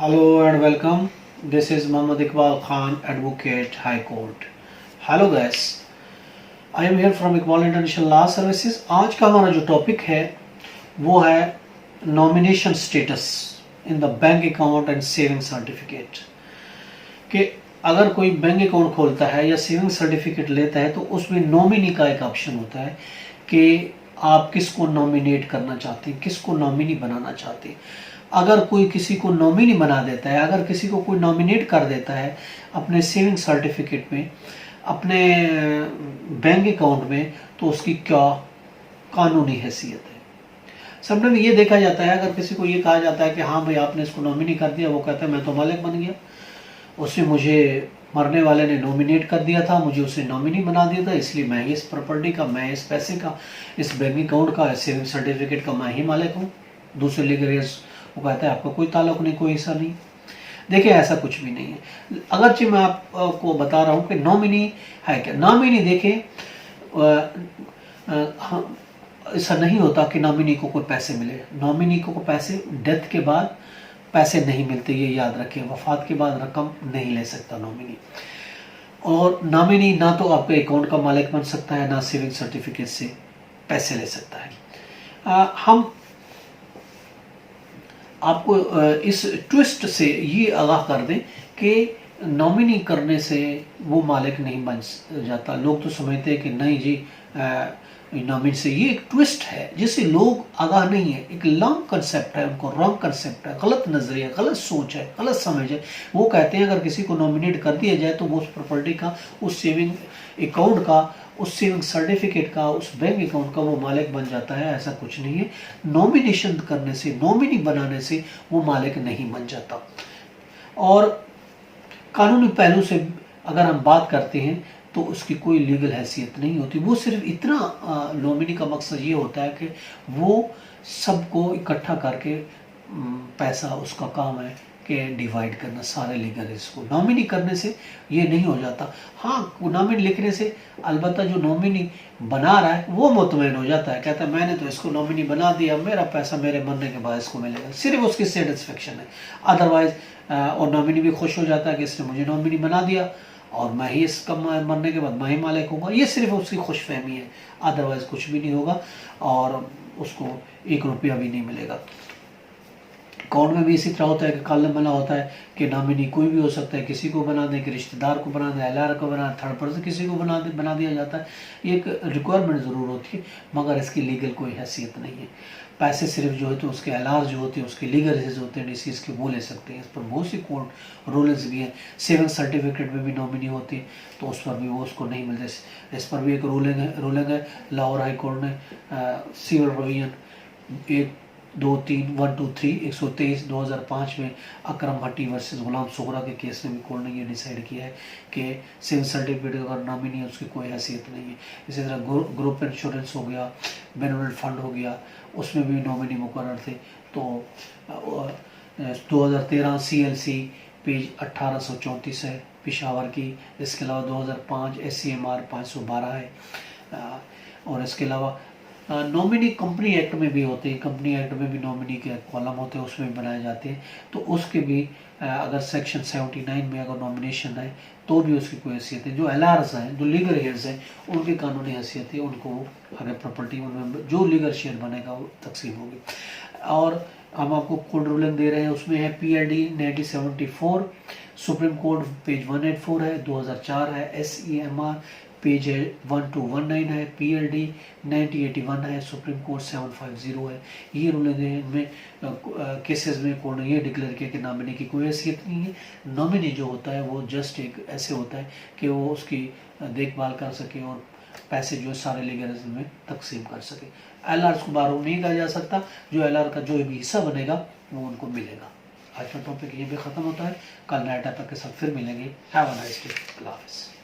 Hello and welcome. This is Muhammad Iqbal Khan, Advocate, High Court. Hello guys. I am here from Iqbal International Law Services. आज का हमारा जो topic है वो है nomination status in the bank account and saving certificate. कि अगर कोई बैंक अकाउंट खोलता है या सेविंग सर्टिफिकेट लेता है तो उसमें नॉमिनी का एक ऑप्शन होता है कि आप किसको नॉमिनेट करना चाहते हैं, किसको नॉमिनी बनाना चाहते हैं। अगर कोई किसी को नॉमिनी बना देता है, अगर किसी को कोई नॉमिनेट कर देता है अपने सेविंग सर्टिफिकेट में, अपने बैंक अकाउंट में, तो उसकी क्या कानूनी हैसियत है। समटाइम ये देखा जाता है, अगर किसी को ये कहा जाता है कि हाँ भाई आपने इसको नॉमिनी कर दिया, वो कहता है मैं तो मालिक बन गया, उसने मुझे मरने वाले ने नॉमिनेट कर दिया था, मुझे उसने नॉमिनी बना दिया था, इसलिए मैं इस प्रॉपर्टी का, मैं इस पैसे का, इस बैंक अकाउंट का, सेविंग सर्टिफिकेट का मैं ही मालिक हूँ। दूसरे लीगल वो कहता है आपका कोई ताल्लुक नहीं, कोई हिस्सा नहीं। देखिए ऐसा कुछ भी नहीं है। अगरचे मैं आपको बता रहा हूँ कि नॉमिनी है क्या। नॉमिनी देखिए ऐसा नहीं होता कि नॉमिनी को कोई पैसे मिले। नॉमिनी को पैसे डेथ के बाद पैसे नहीं मिलते, ये याद रखें। वफात के बाद रकम नहीं ले सकता नॉमिनी। और नॉमिनी ना तो आपके अकाउंट का मालिक बन सकता है, ना सेविंग सर्टिफिकेट से पैसे ले सकता है। हम आपको इस ट्विस्ट से ये आगाह कर दें कि नॉमिनी करने से वो मालिक नहीं बन जाता। लोग तो समझते हैं कि नहीं जी नॉमिनी से, ये एक ट्विस्ट है जिससे लोग आगाह नहीं है। एक लॉन्ग कंसेप्ट है, उनको रॉन्ग कंसेप्ट है, गलत नजरिया, गलत सोच है, गलत समझ है। वो कहते हैं अगर किसी को नॉमिनेट कर दिया जाए तो वो उस प्रॉपर्टी का, उस सेविंग अकाउंट का, उस सेविंग सर्टिफिकेट का, उस बैंक अकाउंट का वो मालिक बन जाता है। ऐसा कुछ नहीं है। नॉमिनेशन करने से, नॉमिनी बनाने से वो मालिक नहीं बन जाता। और कानूनी पहलू से अगर हम बात करते हैं तो उसकी कोई लीगल हैसियत नहीं होती। वो सिर्फ इतना, नॉमिनी का मकसद ये होता है कि वो सबको इकट्ठा करके पैसा, उसका काम है कि डिवाइड करना सारे लीगल रिस्क को। नॉमिनी करने से ये नहीं हो जाता। हाँ, नॉमिनी लिखने से अलबत्ता जो नॉमिनी बना रहा है वो मुतमईन हो जाता है, कहता है मैंने तो इसको नॉमिनी बना दिया, मेरा पैसा मेरे मरने के बाद इसको मिलेगा। सिर्फ उसकी सेटिस्फेक्शन है। अदरवाइज और नॉमिनी भी खुश हो जाता है कि इसने मुझे नॉमिनी बना दिया और मैं ही इसका मरने के बाद मैं ही मालिक होगा। ये सिर्फ उसकी खुशफहमी है, अदरवाइज कुछ भी नहीं होगा और उसको 1 रुपया भी नहीं मिलेगा। अकाउंट में भी इसी तरह होता है कि कॉलम बना होता है कि नॉमिनी कोई भी हो सकता है, किसी को बना दें, कि रिश्तेदार को बना दें, एलआर को बना दें, थर्ड पर्सन किसी को बना दिया जाता है। ये एक रिक्वायरमेंट ज़रूर होती है, मगर इसकी लीगल कोई हैसियत नहीं है। पैसे सिर्फ जो है तो उसके एलआर जो होते हैं, उसके लीगल रिस्क होते हैं, डिसीज के वो ले सकते हैं। इस पर बहुत सी कोर्ट रूल्स भी हैं। सेविंग सर्टिफिकेट में भी नॉमिनी होती है तो उस पर भी वो उसको नहीं मिलते। इस पर भी एक रूलिंग है लाहौर हाई कोर्ट ने सिविल प्रोविजन 123 2005 में अकरम भट्टी वर्सेस गुलाम सुगरा के केस में भी कोर्ट ने ये डिसाइड किया है कि सेविंग सर्टिफिकेट अगर नॉमिनी है उसकी कोई हैसियत नहीं है। इसी तरह ग्रुप इंश्योरेंस हो गया, बेनिफिट फंड हो गया, उसमें भी नॉमिनी मुकर्रर थे। तो 2013 CLC पेज 1834 है पिशावर की। इसके अलावा 2005 SCMR 512 है। और इसके अलावा नॉमिनी कंपनी एक्ट में भी होते हैं। कंपनी एक्ट में भी नॉमिनी के कॉलम होते हैं, उसमें भी बनाए जाते हैं। तो उसके भी अगर सेक्शन 79 में अगर नॉमिनेशन है तो भी उसकी कोई हैसियत है। जो एलआर्स हैं, जो लीगल हेयर्स हैं, उनकी कानूनी हैसियत है, उनको अगर प्रॉपर्टी उनमें जो लीगल शेयर बनेगा वो तकसीम होगी। और हम आपको कोड रूलिंग दे रहे हैं, उसमें है PLD 1974, सुप्रीम कोर्ट पेज 184 है, 2004 है, SEMR पेज 1219 है, PLD 1981 है, सुप्रीम कोर्ट 750 है। ये रूलिंग है। इनमें केसेस में कोर्ट ने ये डिक्लेयर किया कि नॉमिनी की कोई हैसियत नहीं है। नॉमिनी जो होता है वो जस्ट एक ऐसे होता है कि वो उसकी देखभाल कर सके और पैसे जो सारे लीगल में तकसीम कर सके। एलआर को बारो नहीं कहा जा सकता। जो एलआर का जो भी हिस्सा बनेगा वो उनको मिलेगा। आज का टॉपिक ये भी ख़त्म होता है। कल नया टॉपिक के साथ फिर मिलेंगे। Have a nice day. अल्लाह हाफ़िज़।